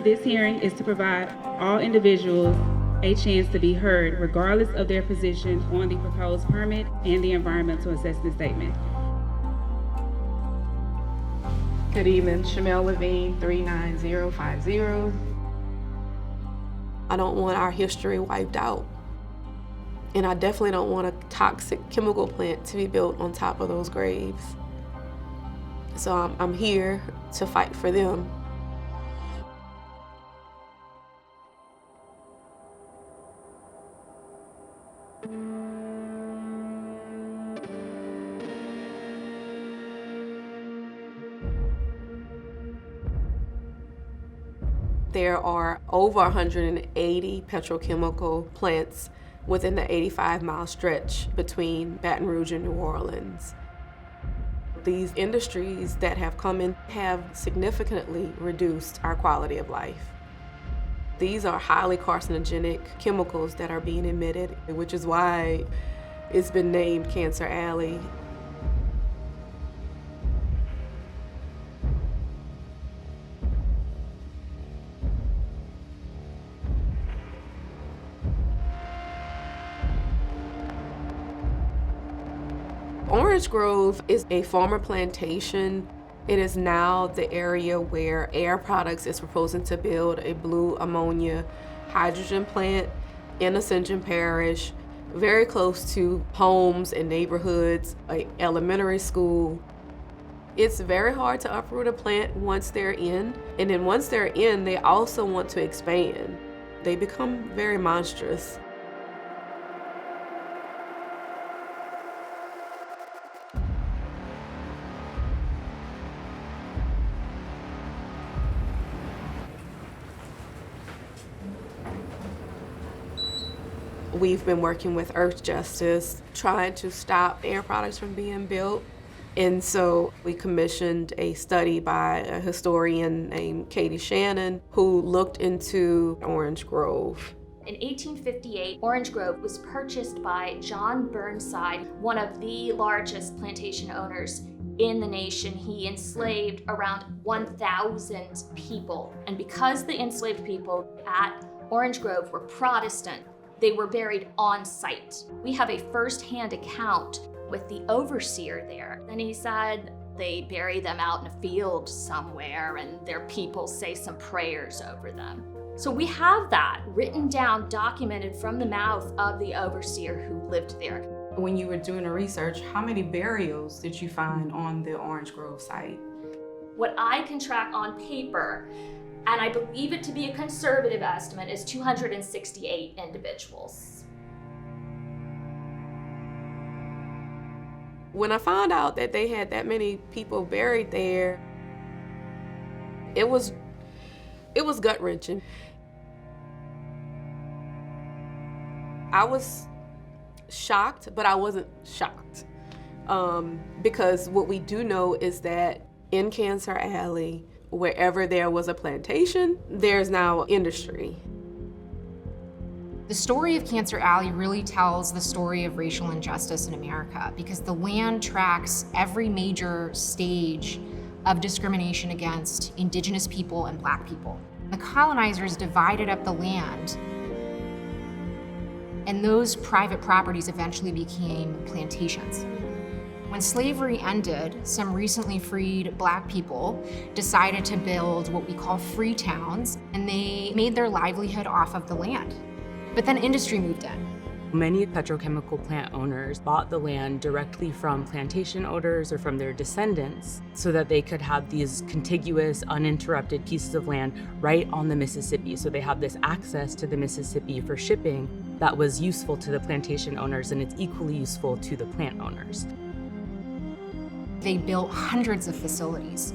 This hearing is to provide all individuals a chance to be heard regardless of their position on the proposed permit and the environmental assessment statement. Good evening, Shamell 39050. I don't want our history wiped out. And I definitely don't want a toxic chemical plant to be built on top of those graves. So I'm here to fight for them. There are over 180 petrochemical plants within the 85-mile stretch between Baton Rouge and New Orleans. These industries that have come in have significantly reduced our quality of life. These are highly carcinogenic chemicals that are being emitted, which is why it's been named Cancer Alley. Orange Grove is a former plantation. It is now the area where Air Products is proposing to build a blue ammonia hydrogen plant in Ascension Parish, very close to homes and neighborhoods, an elementary school. It's very hard to uproot a plant once they're in, and then once they're in, they also want to expand. They become very monstrous. We've been working with Earthjustice, trying to stop Air Products from being built. And so we commissioned a study by a historian named Katy Shannon, who looked into Orange Grove. In 1858, Orange Grove was purchased by John Burnside, one of the largest plantation owners in the nation. He enslaved around 1,000 people. And because the enslaved people at Orange Grove were Protestant, they were buried on site. We have a first-hand account with the overseer there. And he said they bury them out in a field somewhere and their people say some prayers over them. So we have that written down, documented from the mouth of the overseer who lived there. When you were doing the research, how many burials did you find on the Orange Grove site? What I can track on paper, and I believe it to be a conservative estimate, is 268 individuals. When I found out that they had that many people buried there, it was gut-wrenching. I was shocked, but I wasn't shocked. Because what we do know is that in Cancer Alley, wherever there was a plantation, there's now industry. The story of Cancer Alley really tells the story of racial injustice in America because the land tracks every major stage of discrimination against Indigenous people and Black people. The colonizers divided up the land, and those private properties eventually became plantations. When slavery ended, some recently freed Black people decided to build what we call freetowns, and they made their livelihood off of the land. But then industry moved in. Many petrochemical plant owners bought the land directly from plantation owners or from their descendants so that they could have these contiguous, uninterrupted pieces of land right on the Mississippi. So they have this access to the Mississippi for shipping that was useful to the plantation owners, and it's equally useful to the plant owners. They built hundreds of facilities,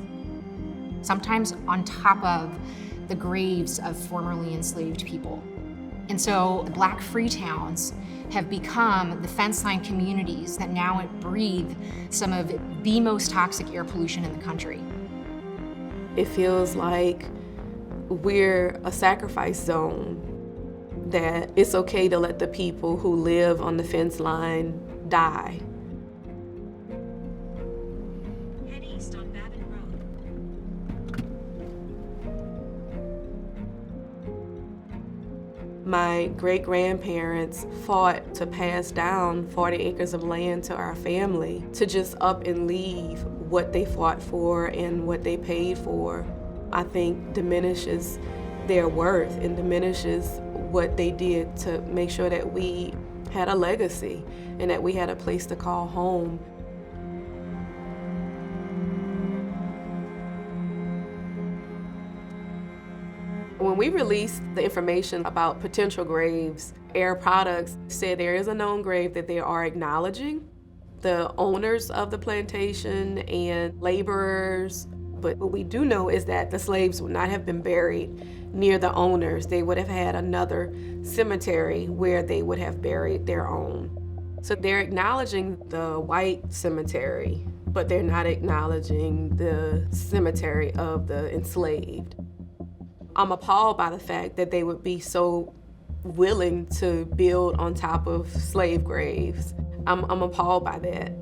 sometimes on top of the graves of formerly enslaved people. And so the Black free towns have become the fence line communities that now breathe some of the most toxic air pollution in the country. It feels like we're a sacrifice zone, that it's okay to let the people who live on the fence line die. My great-grandparents fought to pass down 40 acres of land to our family to just up and leave what they fought for and what they paid for. I think diminishes their worth and diminishes what they did to make sure that we had a legacy and that we had a place to call home. When we released the information about potential graves, Air Products said there is a known grave that they are acknowledging. The owners of the plantation and laborers, but what we do know is that the slaves would not have been buried near the owners. They would have had another cemetery where they would have buried their own. So they're acknowledging the white cemetery, but they're not acknowledging the cemetery of the enslaved. I'm appalled by the fact that they would be so willing to build on top of slave graves. I'm appalled by that.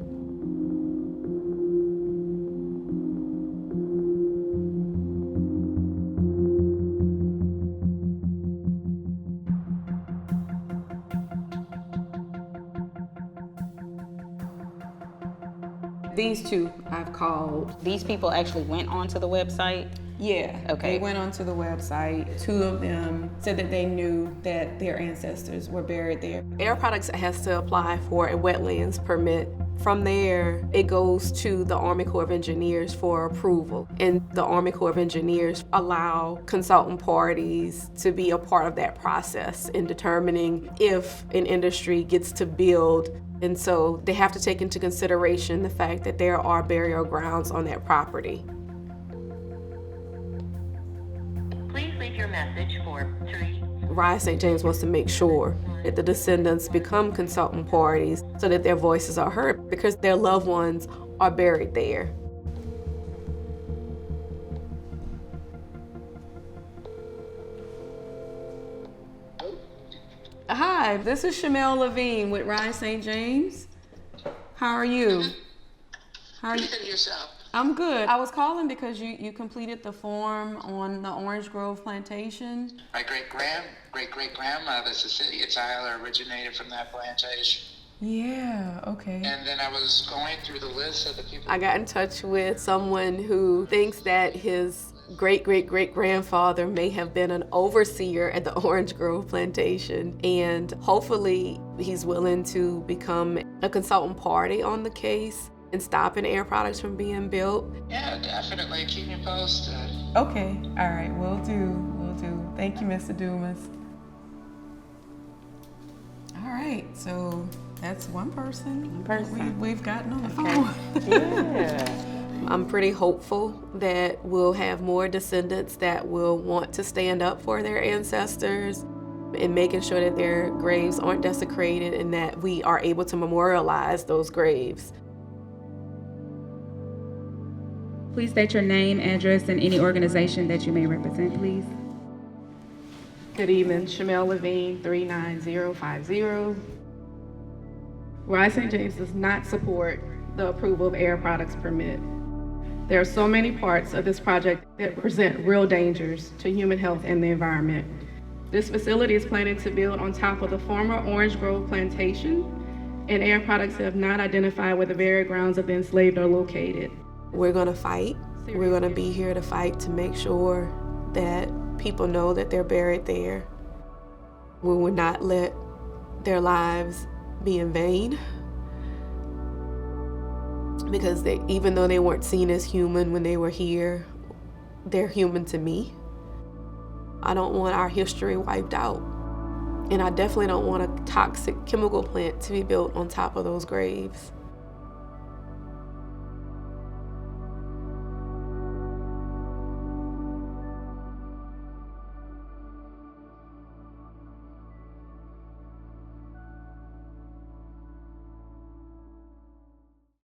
These two I've called. These people actually went onto the website? Yeah, Okay. They went onto the website. Two of them said that they knew that their ancestors were buried there. Air Products has to apply for a wetlands permit. From there, it goes to the Army Corps of Engineers for approval. And the Army Corps of Engineers allow consultant parties to be a part of that process in determining if an industry gets to build. And so they have to take into consideration the fact that there are burial grounds on that property. Please leave your message for 3. RISE St. James wants to make sure that the descendants become consultant parties so that their voices are heard because their loved ones are buried there. Hi, this is Shamell Levine with RISE St. James. How are you? How are you? Good yourself. I'm good. I was calling because you completed the form on the Orange Grove Plantation. My great-great-grandmother, Cecilia Tyler, originated from that plantation. Yeah, okay. And then I was going through the list of the people. I got in touch with someone who thinks that his great-great-great-grandfather may have been an overseer at the Orange Grove Plantation, and hopefully he's willing to become a consultant party on the case and stopping Air Products from being built. Yeah, definitely. Keep me posted. Okay, all right, will do. Thank you, Mr. Dumas. All right, so that's one person. We've gotten on the phone. Yeah. I'm pretty hopeful that we'll have more descendants that will want to stand up for their ancestors and making sure that their graves aren't desecrated and that we are able to memorialize those graves. Please state your name, address, and any organization that you may represent, please. Good evening, Shamell Levine, 39050. RISE St. James does not support the approval of Air Products permit. There are so many parts of this project that present real dangers to human health and the environment. This facility is planning to build on top of the former Orange Grove Plantation, and Air Products have not identified where the burial grounds of the enslaved are located. We're gonna fight. We're gonna be here to fight to make sure that people know that they're buried there. We will not let their lives be in vain. Because even though they weren't seen as human when they were here, they're human to me. I don't want our history wiped out. And I definitely don't want a toxic chemical plant to be built on top of those graves.